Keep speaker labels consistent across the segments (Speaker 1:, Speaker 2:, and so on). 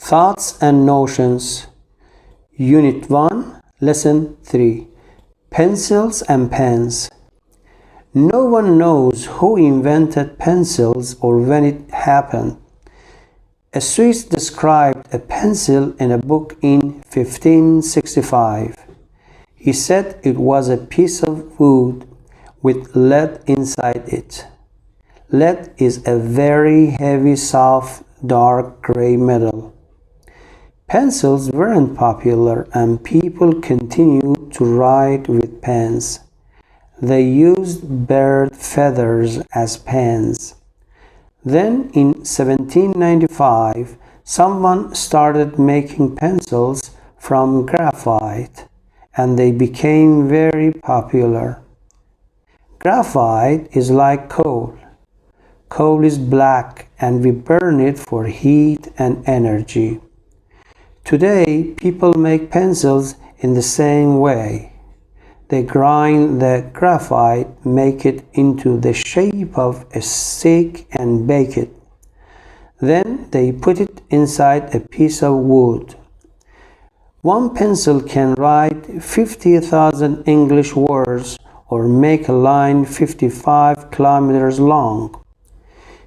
Speaker 1: Thoughts and Notions, Unit 1, Lesson 3, Pencils and Pens. No one knows who invented pencils or when it happened. A Swiss described a pencil in a book in 1565. He said it was a piece of wood with lead inside it. Lead is a very heavy, soft, dark gray metal. Pencils weren't popular and people continued to write with pens. They used bird feathers as pens. Then in 1795, someone started making pencils from graphite, and they became very popular. Graphite is like coal. Coal is black and we burn it for heat and energy. Today, people make pencils in the same way. They grind the graphite, make it into the shape of a stick and bake it. Then they put it inside a piece of wood. One pencil can write 50,000 English words or make a line 55 kilometers long.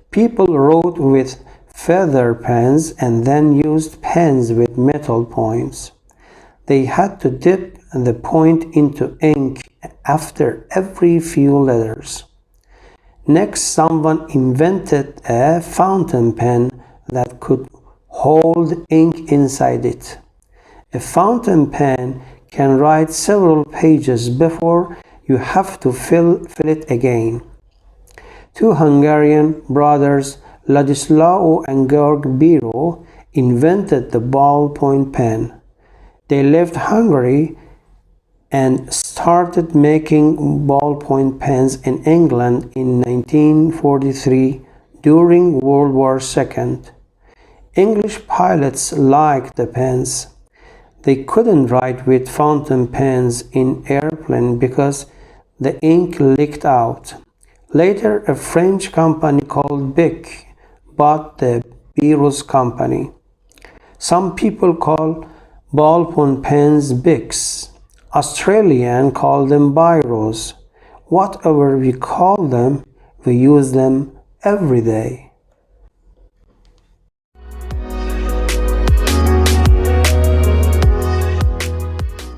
Speaker 1: People wrote with feather pens and then used pens with metal points. They had to dip the point into ink after every few letters. Next, someone invented a fountain pen that could hold ink inside it. A fountain pen can write several pages before you have to fill it again. Two Hungarian brothers, Ladislao and Georg Biro, invented the ballpoint pen. They left Hungary and started making ballpoint pens in England in 1943 during World War II. English pilots liked the pens. They couldn't write with fountain pens in airplanes because the ink leaked out. Later, a French company called Bic bought the Biro's company. Some people call ballpoint pens Bics. Australians call them Biros. Whatever we call them, we use them every day.